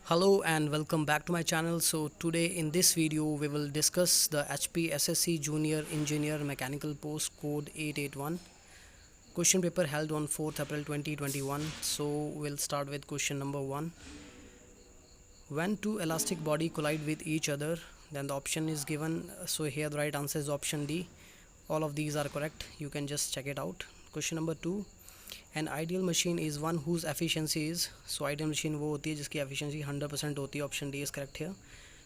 Hello and welcome back to my channel. So today in this video we will discuss the HP SSC Junior Engineer Mechanical Post Code 881 question paper held on 4th April 2021. So we'll start with question number 1. When two elastic body collide with each other, then the option is given. So here the right answer is option D. All of these are correct. You can just check it out. Question number 2. An ideal machine is one whose efficiency is so ideal machine वो होती है जिसकी efficiency 100% होती है. Option D is correct है.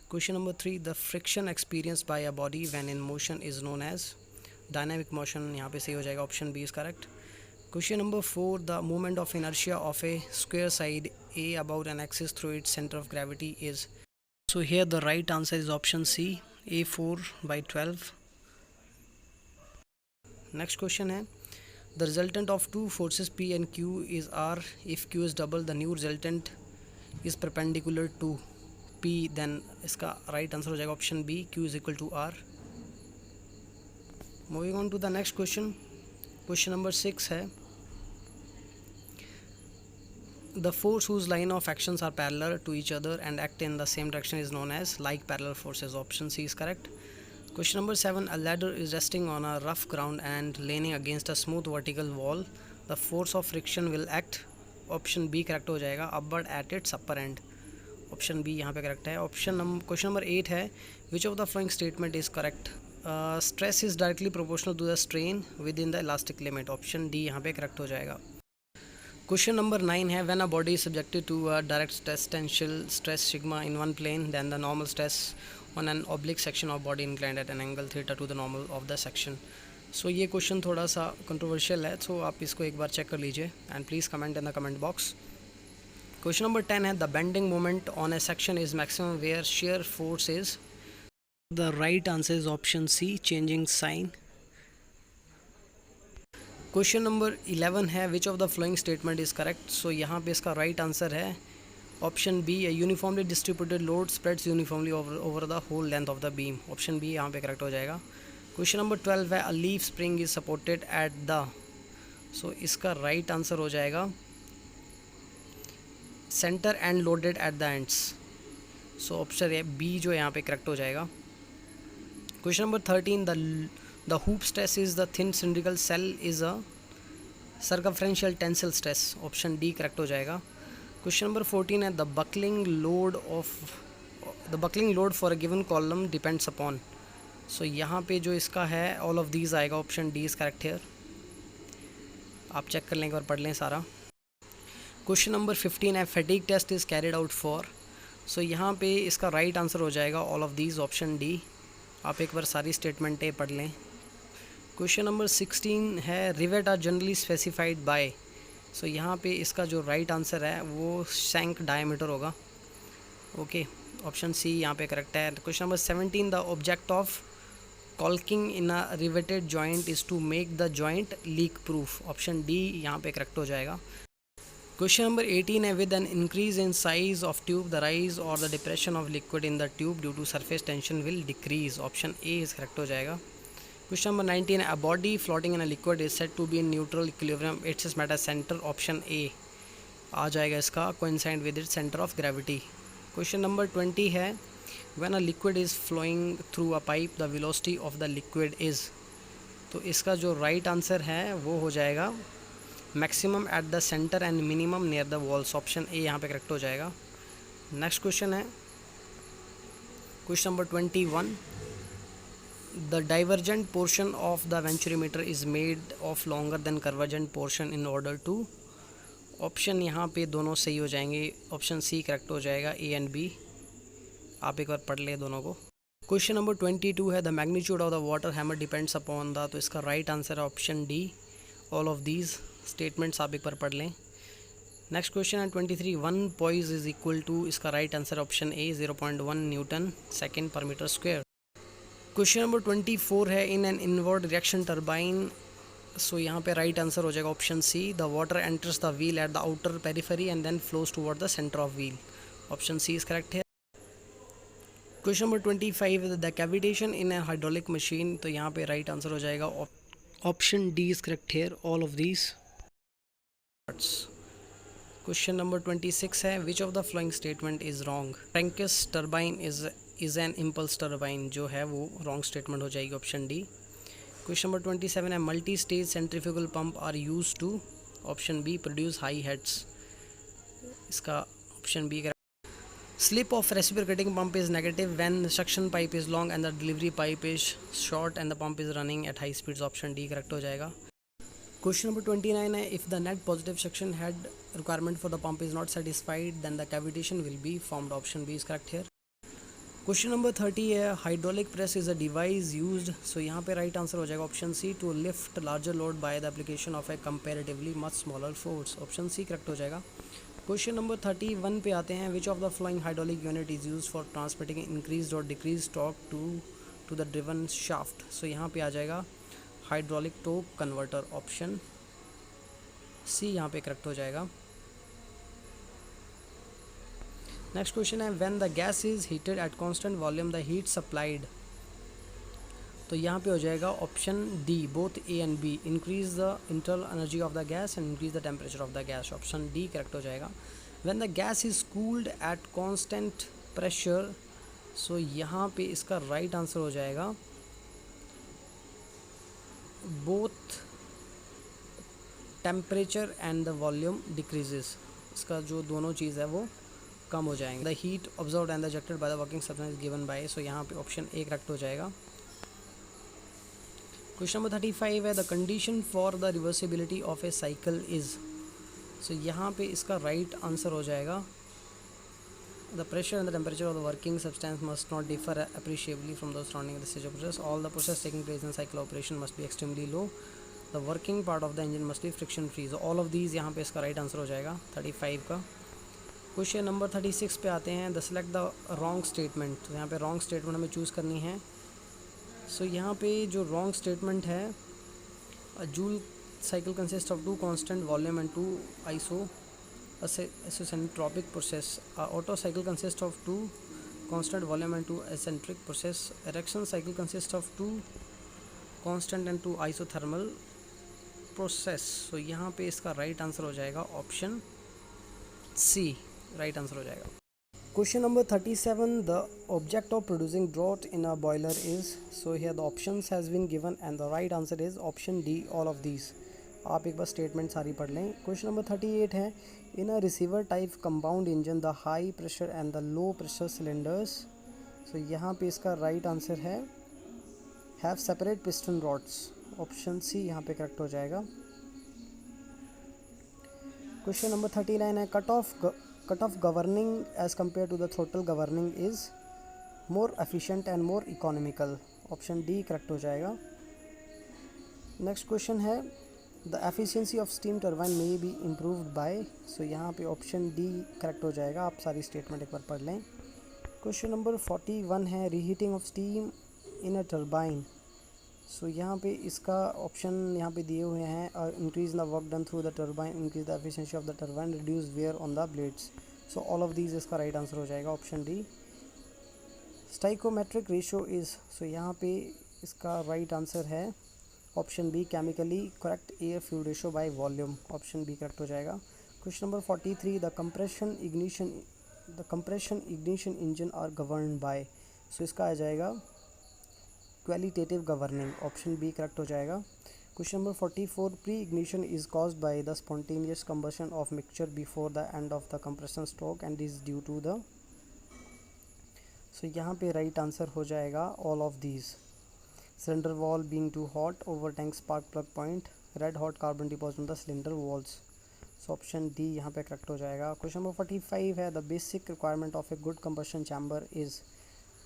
Question number 3. The friction experience by a body when in motion is known as dynamic motion. यहाँ पे सही हो जाएगा. Option B is correct. Question number 4. The movement of inertia of a square side a about an axis through it's centre of gravity is. So here the right answer is option C A4/12. Next question है. The resultant of two forces P and Q is R. If Q is double, the new resultant is perpendicular to P. Then इसका right answer हो जाएगा option B. Q is equal to R. Moving on to the next question. Question number 6 है. The force whose line of actions are parallel to each other and act in the same direction is known as like parallel forces. Option C is correct. Question number 7. A ladder is resting on a rough ground and leaning against a smooth vertical wall. The force of friction will act. Option B correct हो जाएगा. Upward at its upper end. Option B यहाँ पे correct है. Question number 8 है. Which of the following statement is correct? Stress is directly proportional to the strain within the elastic limit. Option D यहाँ पे correct हो जाएगा. Question number 9 है. When a body is subjected to a direct stress tensile stress sigma in one plane, then the normal stress on an oblique section of body inclined at an angle theta to the normal of the section. So ये question थोड़ा सा controversial है, so आप इसको एक बार check कर लीजिए and please comment in the comment box. Question number 10 है. The bending moment on a section is maximum where shear force is. The right answer is option C changing sign. Question number 11 है. Which of the following statement is correct. So यहाँ पे इसका right answer है option B. Uniformly distributed load spreads uniformly over the whole length of the beam. Option B यहाँ पे correct हो जाएगा. Question number 12 है. A leaf spring is supported at the. So इसका राइट आंसर हो जाएगा centre and loaded at the ends. So option B जो यहाँ पे करेक्ट हो जाएगा. Question number 13. The hoop stress is the thin cylindrical cell is a circumferential tensile stress. Option D correct हो जाएगा. क्वेश्चन नंबर 14 है. the buckling load for a given column depends upon. सो यहाँ पे जो इसका है all of these आएगा. Option D is correct है. आप चेक कर लें, एक बार पढ़ लें सारा. क्वेश्चन नंबर 15 है. fatigue test is carried out for. सो यहाँ पे इसका राइट आंसर हो जाएगा all of these. Option D. आप एक बार सारी स्टेटमेंटें पढ़ लें. क्वेश्चन नंबर 16 है. Rivet are generally specified by. So यहाँ पे इसका जो राइट आंसर है वो शैंक डायमीटर होगा. ओके, ऑप्शन सी यहाँ पे करेक्ट है. Question number 17. The object of caulking in a riveted joint is to make the joint leak proof. Option D यहाँ पे करेक्ट हो जाएगा. क्वेश्चन नंबर 18 है. With an increase in size of tube the rise और the depression of liquid in the tube due to surface tension will decrease. Option A is correct हो जाएगा. Question number 19 है. A body floating in a liquid is said to be in neutral equilibrium its meta centre. Option A आ जाएगा इसका coincide with its centre of gravity. Question number 20 है. When a liquid is flowing through a pipe the velocity of the liquid is. तो इसका जो right answer है वो हो जाएगा maximum at the centre and minimum near the walls. Option A यहाँ पे करेक्ट हो जाएगा. नेक्स्ट क्वेश्चन है. Question number 21. The divergent portion of the venturimeter is made of longer than convergent portion in order to. Option यहाँ पे दोनों सही हो जाएंगे. ऑप्शन सी करेक्ट हो जाएगा. ए एंड बी आप एक बार पढ़ लें दोनों को. क्वेश्चन नंबर 22 है. The magnitude of the water hammer depends upon the. तो इसका राइट आंसर है option D. All of these statements आप एक बार पढ़ लें. नेक्स्ट क्वेश्चन है 23. 1 poise इज इक्वल टू. इसका right answer option A 0.1 newton second पर मीटर स्क्वेयर. क्वेश्चन नंबर 24 है. In an inward reaction turbine. So यहाँ पे राइट आंसर हो जाएगा option C. The water enters the wheel at the outer periphery and then flows toward the centre of wheel. Option C is correct है. Question number 25. The cavitation in a hydraulic machine. तो यहाँ पे right answer हो जाएगा option D is correct है. All of these. Question number 26 है which of the following statement is wrong. Francis turbine is an impulse turbine, जो है वो रॉन्ग स्टेटमेंट हो जाएगी, ऑप्शन डी। क्वेश्चन नंबर 27 है multi stage centrifugal pump are use to, option B, produce high heads, इसका option B. Slip of reciprocating pump is negative when the suction pipe is long and the delivery pipe is short and the pump is running at high speeds, option D correct हो जाएगा। Question number 29 है if the net positive suction head requirement for the pump is not satisfied then the cavitation will be formed, option B is correct here. Question number 30 है hydraulic press is a device used, so यहाँ पे right answer हो जाएगा option C, to lift larger load by the application of a comparatively much smaller force, option C correct हो जाएगा। Question number 31 पे आते हैं which of the following hydraulic unit is use for transmitting increase और decrease torque to the driven shaft, so यहाँ पे आ जाएगा hydraulic torque converter, option C यहाँ पे करेक्ट हो जाएगा। नेक्स्ट क्वेश्चन है when the gas is heated at constant volume the heat supplied, तो यहाँ पे हो जाएगा option D, both A and B, increase the internal energy of the gas and increase the temperature of the gas, option D correct हो जाएगा। When the gas is cooled at constant pressure, so यहाँ पे इसका right answer हो जाएगा both temperature and the volume decreases, इसका जो दोनों चीज़ है वो कम हो जाएंगे। The heat observed and rejected by the working substance given by, so यहाँ पे ऑप्शन ए करेक्ट हो जाएगा। क्वेश्चन नंबर 35 है the condition for the reversibility of a cycle is, so यहाँ पे इसका राइट आंसर हो जाएगा the pressure and the temperature of the working substance must not differ appreciably from the surrounding stage of process, all the process taking place in cycle operation must be extremely low, the working part of the engine must be friction free, so all of these यहाँ पे इसका right answer हो जाएगा 35 का। Question number 36 पे आते हैं the select the wrong statement, तो यहाँ पे रॉन्ग स्टेटमेंट हमें चूज़ करनी है। सो यहाँ पे जो रॉन्ग स्टेटमेंट है a Joule cycle consist of two constant volume and two isentropic process, Otto cycle consist of two constant volume and two isentropic process, Ericsson cycle consist of two constant and two isothermal process, so यहाँ पे इसका right answer हो जाएगा option सी, right answer हो जाएगा। Question number 37 the object of producing draught in a boiler is, so here the options has been given and the right answer is option D, all of these. आप एक बार statement सारी पढ़ लें। Question number 38 है in a receiver type compound engine the high pressure and the low pressure cylinders, so यहाँ पे इसका right answer है have separate piston rods, option C यहाँ पे करेक्ट हो जाएगा। क्वेश्चन नंबर 39 है cut off governing as compare to the throttle governing is more efficient and more economical, option D correct हो जाएगा। नेक्स्ट क्वेश्चन है the efficiency of steam turbine may be improved bye, so यहाँ पे option D correct हो जाएगा। आप सारी statement एक बार पढ़ लें। क्वेश्चन नंबर 41 है reheating of steam in a turbine, so यहाँ पे इसका ऑप्शन यहाँ पे दिए हुए हैं increase the work done through the turbine, increase the efficiency of the turbine, reduce wear on the blades, so all of these इसका राइट आंसर हो जाएगा option D. Stoichiometric ratio is, so यहाँ पे इसका राइट आंसर है option B chemically correct air fuel ratio by volume, option B correct हो जाएगा। Question number 43 the compression ignition engine are govern by, so इसका आ जाएगा qualitative governing, option B correct हो जाएगा। Question number 44 pre ignition is caused by the spontaneous combustion of mixture before the end of the compression stroke and is due to the, so यहाँ पे right answer हो जाएगा all of these. Cylinder wall being too hot, over tank spark plug point, red hot carbon deposit on the cylinder walls, so option D यहाँ पे correct हो जाएगा। Question number 45 है the basic requirement of a good combustion chamber is,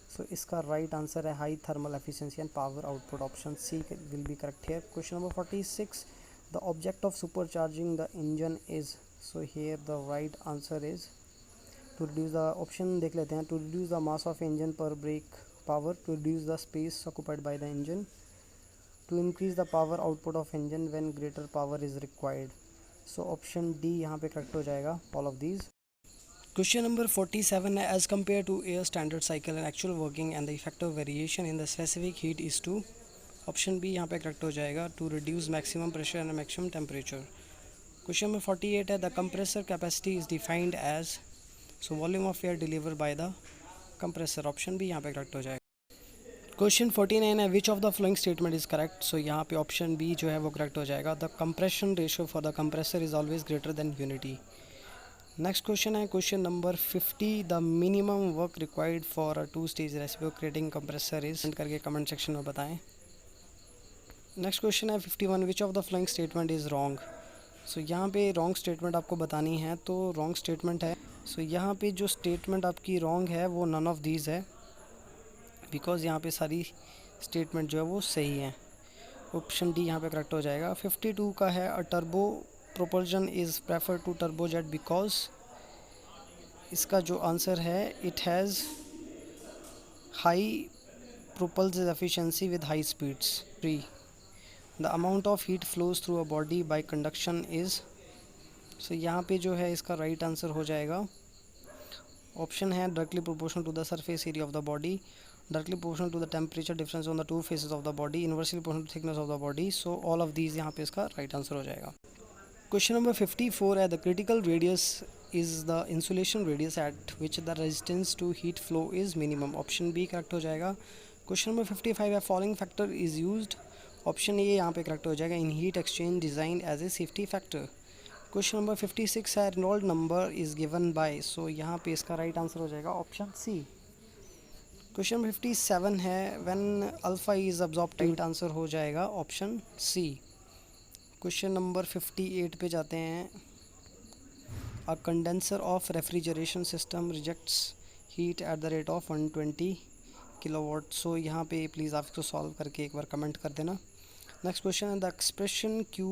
so इसका right answer है high thermal efficiency and power output, option C will be correct here. Question number 46 the object of supercharging the engine is, so here the right answer is to reduce the, option देख लेते हैं, to reduce the mass of engine per brake power, to reduce the space occupied by the engine, to increase the power output of engine when greater power is required, so option D यहाँ पे correct हो जाएगा all of these. Question number 47 है as compare to air standard cycle and actual working and the effective variation in the specific heat is to, option B यहाँ पे correct हो जाएगा to reduce maximum pressure and maximum temperature, question number 48 है the compressor capacity is defined as, so volume of air deliver by the compressor, option B यहाँ पे correct हो जाएगा। Question 49 है which of the following statement is correct, so यहाँ पे option B जो है वो करेक्ट हो जाएगा। The compression ratio for the compressor is always greater than unity. Next question है question number 50 the minimum work required for a two stage reciprocating compressor is, करके comment section में बताएं। नेक्स्ट क्वेश्चन है 51 which of the following statement is wrong, so यहाँ पे wrong statement आपको बतानी है, तो रॉन्ग स्टेटमेंट है, सो यहाँ पे जो स्टेटमेंट आपकी रॉन्ग है वो नन ऑफ दीज है, बिकॉज यहाँ पे सारी स्टेटमेंट जो है वो सही है। ऑप्शन डी यहाँ पे करेक्ट हो जाएगा। 52 का है a turbo propulsion is prefer to turbojet because, इसका जो आंसर है it has high propulsive efficiency with high speeds. 3. The amount of heat flows through a body by conduction is, so यहाँ पे जो है इसका राइट आंसर हो जाएगा ऑप्शन है directly proportional to the surface area of the body, directly proportional to the temperature difference on the two faces of the body, inversely proportional to thickness of the body, so all of these यहाँ पे इसका right answer हो जाएगा। Question number 54 है the critical radius is the insulation radius at which the resistance to heat flow is minimum, option B correct हो जाएगा। Question number 55 है following factor is used, option A यहाँ पे correct हो जाएगा in heat exchange design as a safety factor. Question number 56 है Reynold number is given by, so यहाँ पे इसका राइट आंसर हो जाएगा ऑप्शन सी। क्वेश्चन नंबर 57 है when alpha is absorbed, right answer हो जाएगा ऑप्शन सी। क्वेश्चन नंबर 58 पे जाते हैं a condenser of refrigeration system rejects heat at the rate of 120 kilowatt, so यहाँ पे प्लीज़ आप इसको सॉल्व करके एक बार कमेंट कर देना। नेक्स्ट क्वेश्चन है the expression Q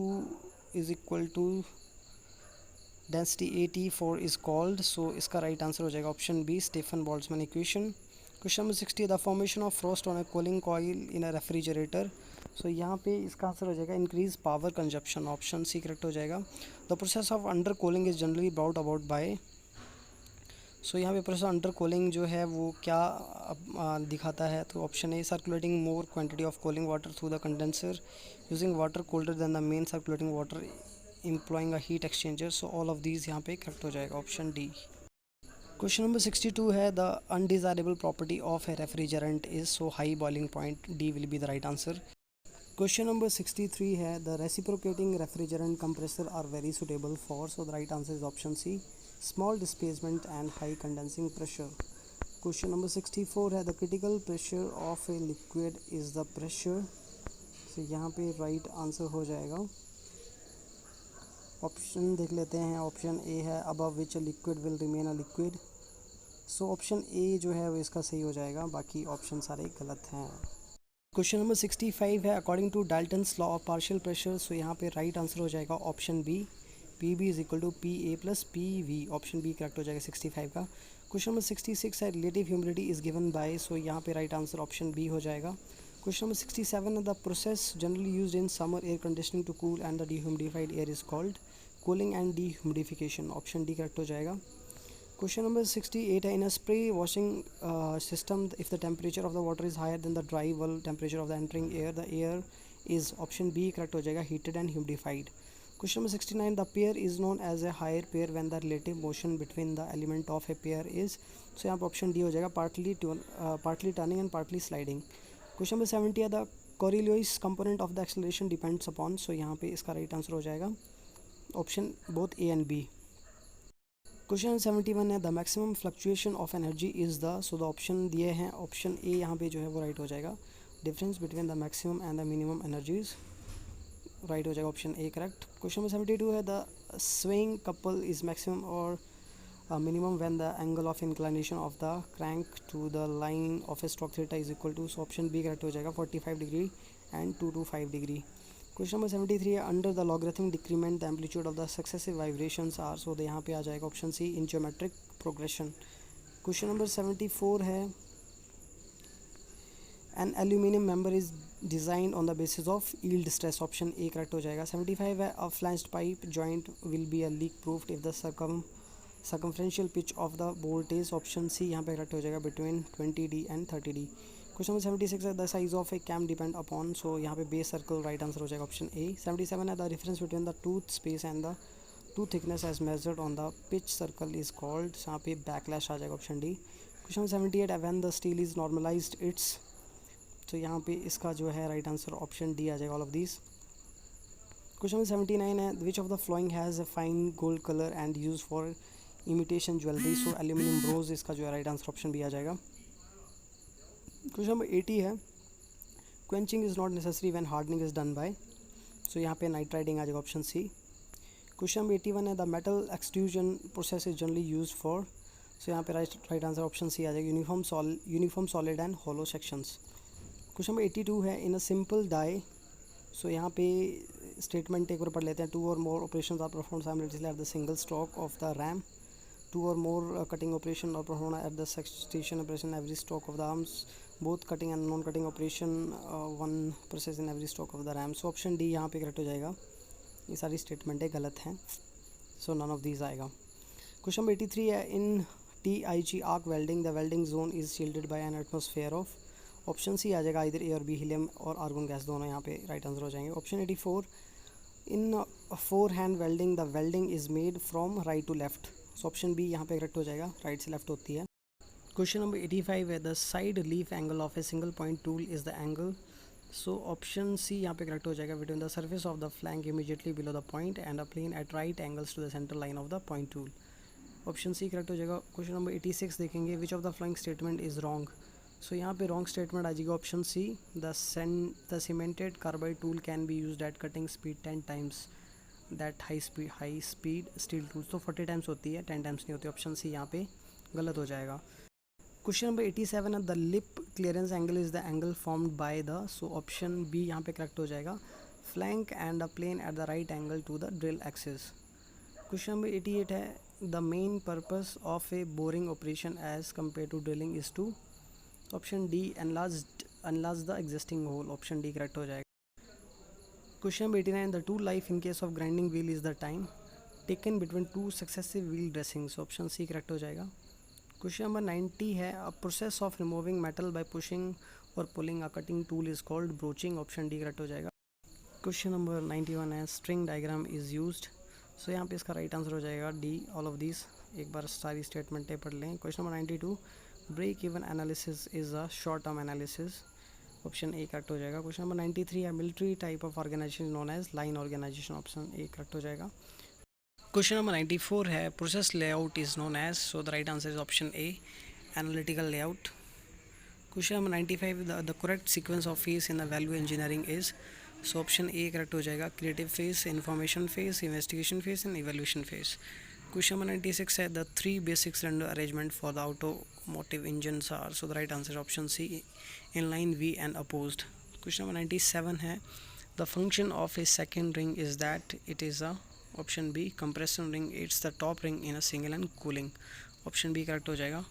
is equal to density AT4 is called, so इसका राइट आंसर हो जाएगा option B Stefan Boltzmann equation. Question number 60 the formation of frost on a cooling coil in a refrigerator, so यहाँ पे इसका answer हो जाएगा increase power consumption, option C correct हो जाएगा। The process of under cooling is generally brought about by, so यहाँ पे process under cooling जो है वो क्या दिखाता है, तो option A circulating more quantity of cooling water through the condenser using water colder than the main circulating water employing a heat exchanger, so all of these यहाँ पे करेक्ट हो जाएगा ऑप्शन डी। क्वेश्चन नंबर 62 है the undesirable property of a refrigerant is so high boiling point, D will be the right answer. Question number 63 है the reciprocating refrigerant compressor are very suitable for, so the right answer is option C small displacement and high condensing pressure. Question number 64 है the critical pressure of a liquid is the pressure, so यहाँ पे right answer हो जाएगा। Option देख लेते हैं, option ए है above which a liquid will remain a liquid, so option A जो है वो इसका सही हो जाएगा, बाकी ऑप्शन सारे गलत हैं। क्वेश्चन नंबर 65 है according to Dalton's law of partial pressure, so यहाँ पे राइट आंसर हो जाएगा option B P B is equal to P A plus P V, option B correct हो जाएगा 65 का। क्वेश्चन नंबर 66 है relative humidity is given by, so यहाँ पे राइट आंसर ऑप्शन बी हो जाएगा। Question number 67 the process generally used in summer air conditioning to cool and the डीह्यूमिडिफाइड air is called cooling and dehumidification, option D correct हो जाएगा। Question number 68 है in a spray washing system if the temperature of the water is higher than the dry वल temperature of the entering air, the air is, option B correct हो जाएगा heated and humidified. Question number 69 the pair is known as a higher pair when the relative motion between the element of a pair is, so यहाँ पर option D हो जाएगा partly turning and partly sliding। Question number 70 है the Coriolis component of the acceleration depends upon, so यहाँ पे इसका right answer हो जाएगा option both A and B. Question 71 है the maximum fluctuation of energy is the, so the option दिए हैं, option A यहाँ पे जो है वो राइट हो जाएगा difference between the maximum and the minimum energies, right हो जाएगा option A correct. Question number 72 है the swing couple is maximum और minimum when the angle of inclination of the crank to the line of a stroke theta is equal to, so option B correct हो जाएगा 45 degree and 225 degree. Question number 73 है under the logarithmic decrement the amplitude of the successive vibrations are, so यहाँ पे आ जाएगा option C in geometric progression. Question number 74 है an aluminium member is design on the basis of yield stress, option A correct हो जाएगा। 75 है a flanged pipe joint will be a leak proofed if the circumferential pitch of the bolt is, option C यहाँ पे correct हो जाएगा between 20D and 30D। Question number 76 है the size of a cam depend upon, so यहाँ पे base circle right answer हो जाएगा option A. 77 है the difference between the tooth space and the tooth thickness as measured on the pitch circle is called, यहाँ पे backlash आ जाएगा option D. Question 78 when the steel is normalised its, तो यहाँ पे इसका जो है राइट आंसर ऑप्शन डी आ जाएगा, ऑल ऑफ दीज। क्वेश्चन 79 है which of the following has a fine gold colour and use for imitation jewellery, so aluminium bronze इसका जो है राइट आंसर ऑप्शन बी आ जाएगा। क्वेश्चन नंबर 80 है quenching is not necessary when hardening is done by, so यहाँ पे night riding आ जाएगा option सी। Question number 81 है the metal extrusion process is generally use for, so यहाँ पे राइट आंसर ऑप्शन सी आ जाएगा, uniform solid and hollow sections. Question number 82 है in a simple die, सो यहाँ पे स्टेटमेंट एक बार पढ़ लेते हैं। 2 or more operations are performed simultaneously at the single stroke of the ram, 2 or more cutting operation are performed at the station operation every stroke of the arms, both cutting and non cutting operation one process in every stroke of the ram, so option D यहाँ पे correct हो जाएगा। ये सारी स्टेटमेंटें गलत हैं, so none of these आएगा। क्वेश्चन नंबर 83 है in TIG arc welding the welding zone is shielded by an atmosphere of, option C आ जाएगा इधर ए और बी, हीलियम और आर्गन गैस दोनों यहाँ पे राइट आंसर हो जाएंगे। Option 84 in 4 hand welding the welding is made from right to left, so option B यहाँ पे करेक्ट हो जाएगा, राइट से लेफ्ट होती है। क्वेश्चन नंबर 85 है the side leaf angle of a single point tool is the angle, so option C यहाँ पे करेक्ट हो जाएगा between the surface of the flank immediately below the point and a plane at right angles to the centre line of the point tool, option C correct हो जाएगा। Question number 86 देखेंगे which of the following statement is wrong, so यहाँ पे wrong statement आ जाएगा option C the cemented carbide tool can be used eight cutting speed 10 times that high speed steel tools, तो 40 times होती है, 10 times नहीं होती, option C यहाँ पे गलत हो जाएगा। क्वेश्चन नंबर 87 है the lip clearance angle is the angle formed by the, so option B यहाँ पे करेक्ट हो जाएगा, flank and a plane at the right angle to the drill axis. Question number 88 है the main purpose of a boring operation as compare to drilling is to, option D enlarge the existing hole, option D correct हो जाएगा। Question number 89 the true life in case of grinding wheel is the time taken between 2 successive wheel dressings, option C correct हो जाएगा। Question number 90 है a process of removing metal by pushing or pulling a cutting tool is called broaching, option D correct हो जाएगा। Question number 91 है string diagram is used, so यहाँ पे इसका right answer हो जाएगा डी, ऑल ऑफ दिस। एक बार सारी स्टेटमेंटें पढ़ लें। Question number 92 break even analysis is a short term analysis, option A correct हो जाएगा। क्वेश्चन नंबर 93 है military type of organisation known as line organisation, option A correct हो जाएगा। क्वेश्चन नंबर 94 है process layout is known as, so the right answer is option A analytical layout. Question number 95 the correct sequence of phase in the value engineering is, so option A correct हो जाएगा creative phase, information phase, investigation phase and evaluation phase. Question number 96 है the 3 basic cylinder arrangement for the automotive engines are, so the right answer is option C inline V and opposed. Question number 97 है the function of a second ring is that it is a, option B compression ring, it's the top ring in a single and cooling, option B correct हो जाएगा।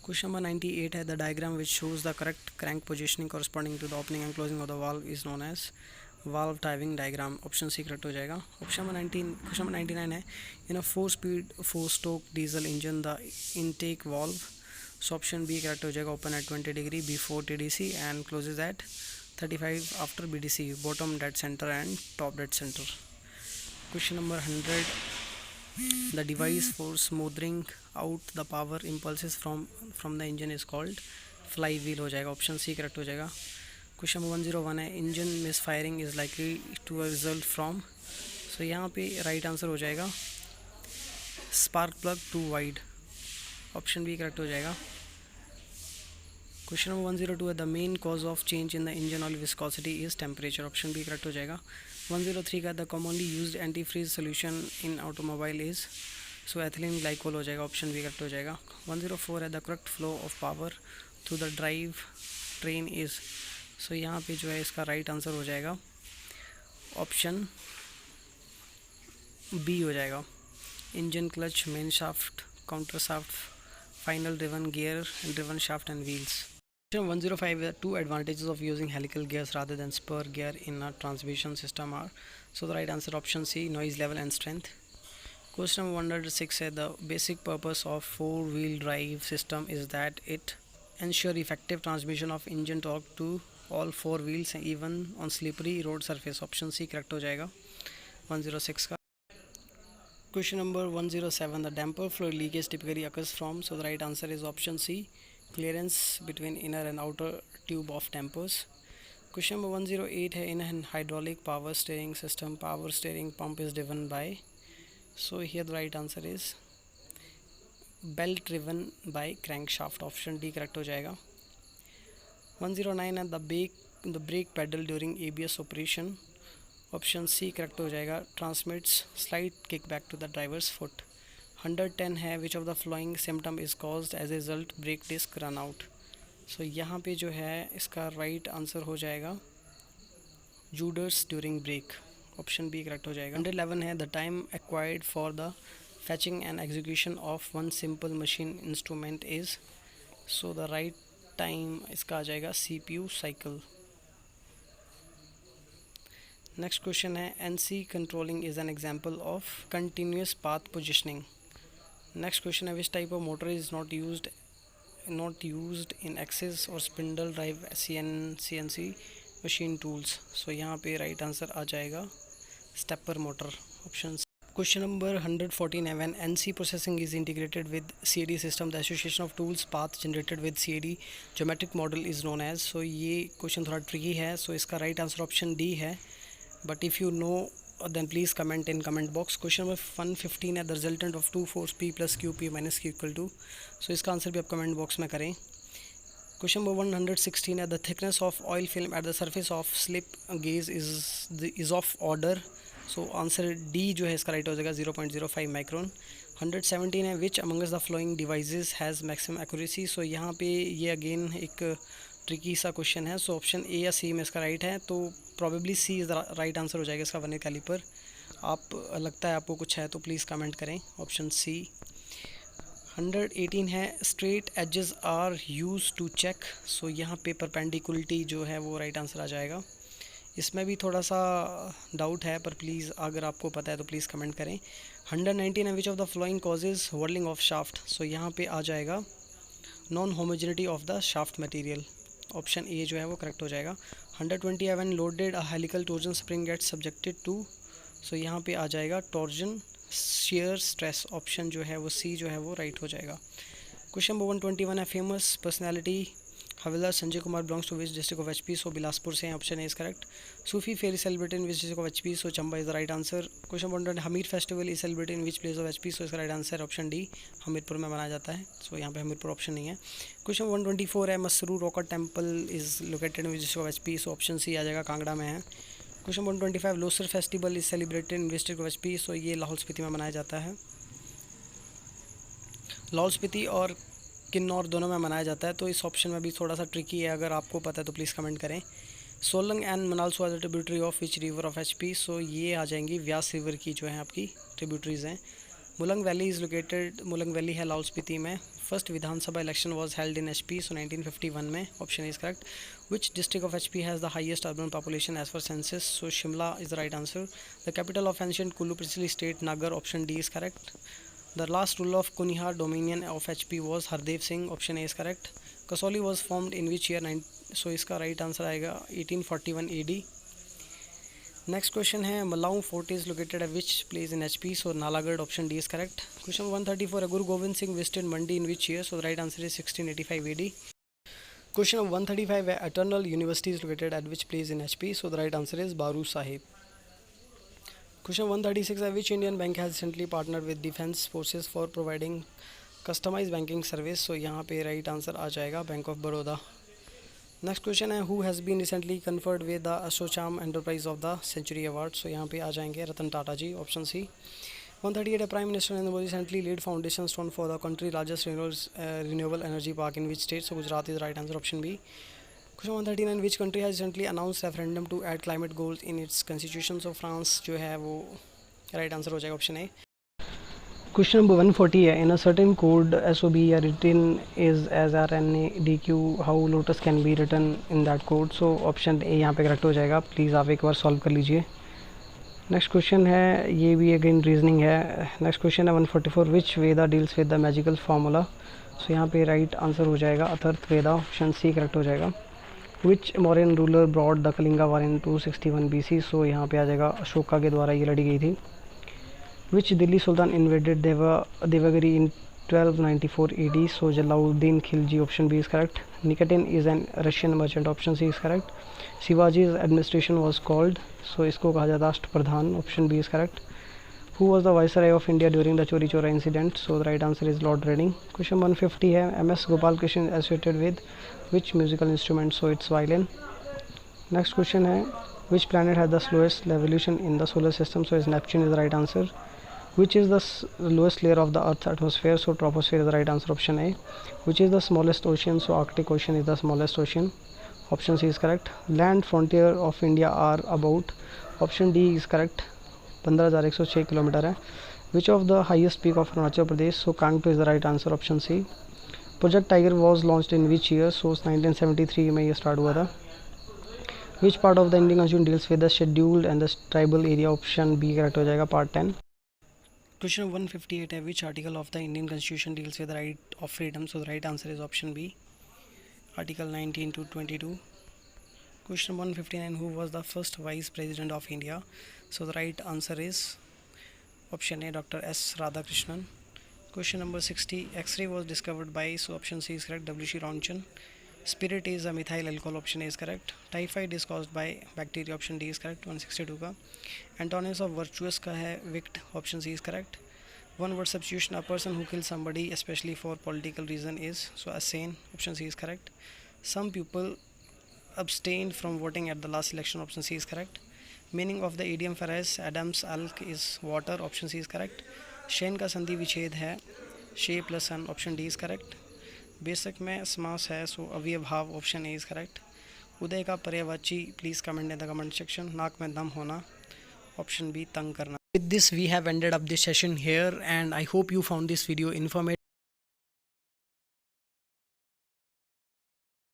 Question number 98 है the diagram which shows the correct crank positioning corresponding to the opening and closing of the valve is known as valve timing diagram, option C correct हो जाएगा। Question number 99 है in a 4 speed 4 stroke diesel engine the intake valve, so option B correct हो जाएगा open at 20 degree before TDC and closes at 35 after BDC, bottom dead centre and top dead centre. Question number 100 the device for smoothening out the power impulses from the engine is called fly wheel हो जाएगा, option C correct हो जाएगा। Question number 101 है engine misfiring is likely to result from, so यहाँ पे right answer हो जाएगा spark plug too wide, option B correct हो जाएगा। क्वेश्चन नंबर 102 है the main cause of change in the engine oil viscosity is temperature, option B correct हो जाएगा। 103 का the commonly used antifreeze solution in automobile is, so ethylene glycol हो जाएगा, option B correct हो जाएगा। 104 है the correct flow of power through the drive train is, so यहाँ पे जो है इसका राइट आंसर हो जाएगा ऑप्शन बी हो जाएगा engine clutch main shaft counter shaft final driven gear driven shaft and wheels. 105 2 advantages of using helical gears rather than spur gear in a transmission system are, so the right answer option C noise level and strength. Question number 106 है the basic purpose of 4-wheel drive system is that it ensure effective transmission of engine torque to all 4 wheels even on slippery road surface, option C correct हो जाएगा 106 का। Question number 107. The damper fluid leakage typically occurs from, so the right answer is option C, clearance between inner and outer tube of dampers. Question number 108 है, in a hydraulic power steering system, power steering pump is driven by, so here the right answer is belt driven by crankshaft, option D correct हो जाएगा. 109 है, the brake pedal during ABS operation, option C correct हो जाएगा, transmits slide kick back to the driver's foot. 110 है, which of the flowing symptom is caused as a result brake disc run out. So यहाँ पे जो है इसका right answer हो जाएगा judders during brake, option B correct हो जाएगा. 111 है, the time acquired for the fetching and execution of one simple machine instrument is, so the right time इसका आ जाएगा CPU साइकिल. नेक्स्ट क्वेश्चन है, NC controlling is an example of continuous path positioning. Next question है, which type of motor is not used in axes और spindle drive CNC machine tools. So यहाँ पे right answer आ जाएगा stepper motor, option. Question number 114 है, when NC processing is integrated with CAD system the association of tools path generated with CAD geometric model is known as. सो ये question थोड़ा tricky है, सो इसका right answer option D है. But if you know, then please comment in comment box. Question number 115 है, the resultant of 2 force P plus QP minus Q equal to. So इसका answer भी आप comment box में करें. Question number 116 है, the thickness of oil film at the surface of slip gauge is of order. So answer D जो है इसका right हो जाएगा 0.05 माइक्रोन. 117 है, which among the following devices has maximum accuracy. So यहाँ पे ये अगेन एक ट्रिकी सा क्वेश्चन है, सो ऑप्शन ए या सी में इसका राइट है, तो probably C is right answer हो जाएगा इसका वर्नियर कैलिपर. आप लगता है आपको कुछ है तो प्लीज़ कमेंट करें, ऑप्शन सी. 118 है, straight edges are use to check. So यहाँ पे परपेंडिकुलरिटी जो है वो राइट आंसर आ जाएगा. इसमें भी थोड़ा सा डाउट है, पर प्लीज़ अगर आपको पता है तो प्लीज़ कमेंट करें. 119 है, which of the flowing causes whirling of shaft. So यहाँ पे आ जाएगा non homogeneity of the shaft material, option A जो है वो करेक्ट हो जाएगा. 120 when loaded a helical torsion spring gets subjected to. So यहाँ पे आ जाएगा टॉर्जन शेयर स्ट्रेस, ऑप्शन जो है वो सी जो है वो राइट हो जाएगा. क्वेश्चन नंबर 121 है, famous personality havildar Sanjay Kumar belongs to which district of HP. So Bilaspur से हैं, option A is correct. Sufi fair is celebrated in which district of HP. So Chamba is the right answer. Question 120, Hamir festival is celebrated in which place of HP. So इसका right answer option D, Hamirpur में मनाया जाता है. सो यहाँ पे Hamirpur option नहीं है. Question 124 है, Masroor rock temple is located in which district of HP. So option C आ जाएगा, कांगड़ा में है. Question 125, Losar festival is celebrated in district of HP. So ये लाहौल स्पीति में मनाया जाता है. लाहौल स्पीति और किन्नौर दोनों में मनाया जाता है, तो इस ऑप्शन में भी थोड़ा सा ट्रिकी है, अगर आपको पता है तो प्लीज़ कमेंट करें. Solang and Manalsu as tributary of which river of HP. So ये आ जाएंगी व्यास रिवर की जो है आपकी ट्रिब्यूटरीज हैं. Mulang valley is located, Mulang valley है लाहौल स्पीति में. First Vidhansabha election was held in HP. So 1951 में, option is correct. Which district of HP has the highest urban population as per census. So Shimla is the right answer. The capital of ancient Kullu princely state Naggar, option D is correct. The last ruler of Kunihar dominion of HP was Hardev Singh, option A is correct. Kasauli was formed in which year? So इसका right answer आएगा 1841 AD. Next question है, Malaung Fort is located at which place in HP? So Nalagarh, option D is correct. Question 134, Guru Gobind Singh visited Mandi in which year? So the right answer is 1685 AD. Question 135 है, Eternal University is located at which place in HP? So the right answer is Baru Sahib. Question 136 है, which Indian bank has recently partnered with defense forces for providing customized banking service. So यहाँ पे right answer आ जाएगा bank of Baroda. Next question है, who has been recently conferred with the Ashocham Enterprise of the Century Award. So यहाँ पे आ जाएंगे रतन टाटा जी, option C. 138 Prime Minister Narendra Modi recently laid foundation stone for the country largest renewable energy park in which state. So Gujarat is the right answer, option B. Question 139, which country has recently announced referendum to add climate goals in its constitution. So France जो है वो right answer हो जाएगा, option ए. Question number 140 है, in a certain code SOB या written is as RNADQ, how lotus can be written in that code. So option A यहाँ पे correct हो जाएगा. प्लीज़ आप एक बार सॉल्व कर लीजिए. नेक्स्ट क्वेश्चन है, ये भी अगेन रीजनिंग है. नेक्स्ट क्वेश्चन है 144, which Veda deals with the magical formula. So यहाँ पे राइट आंसर हो जाएगा अथर्थ वेदा, ऑप्शन सी करेक्ट हो जाएगा. Which Mauryan ruler brought the Kalinga war in 261 BC. So यहाँ पे आ जाएगा अशोका के द्वारा ये लड़ी गई थी. Which Delhi Sultan invaded Devagiri in 1294 AD? So Jalauddin Khilji, option B is correct. Nikitin is an Russian merchant, option C is correct. Shivaji's administration was called, so इसको कहा जाता राष्ट्रप्रधान, option B is correct. Who was the viceroy of India during the Chori Chora incident? So the right answer is Lord Reading. Question 150 है, MS Gopal Krishnan associated with which musical instrument? So it's violin. Next question है, which planet has the slowest revolution in the solar system? So is Neptune is the right answer. Which is the lowest layer of the Earth's atmosphere? So troposphere is the right answer, option A. Which is the smallest ocean? So Arctic Ocean is the smallest ocean, option C is correct. Land frontier of India are about, option D is correct, 15,106 kilometre है. Which of the highest peak of Arunachal Pradesh? So Kangto is the right answer, option C. Project Tiger was launched in which year? So 1973 में ये start हुआ था. Which part of the Indian Constitution deals with the scheduled and the tribal area? Option B correct हो जाएगा, part 10. Question 158 है, which article of the Indian Constitution deals with the right of freedom? So the right answer is option B, article 19 to 22. Question 159, who was the first vice president of India? So the right answer is option A, Dr. S. Radhakrishnan. Question number 60, X-ray was discovered by, so option C is correct, W.C. Roentgen. Spirit is a methyl alcohol, option A is correct. Typhoid is caused by bacteria, option D is correct. 162 का. Antonyms of virtuous का है wicked, option C is correct. One word substitution, a person who kills somebody especially for political reason is, so a sane, option C is correct. Some people abstained from voting at the last election, option C is correct. Meaning of the idiom Ferris Adams alk is water, option C is correct. शेन का संधि विच्छेद है शे plus सन, option D is correct. Basic में समास है, सो अव्ययभाव, ऑप्शन ए इज करेक्ट. उदय का पर्यायवाची please comment in the comment section. नाक में दम होना, ऑप्शन बी तंग करना. With this we have ended up this session here and I hope you found this video informative.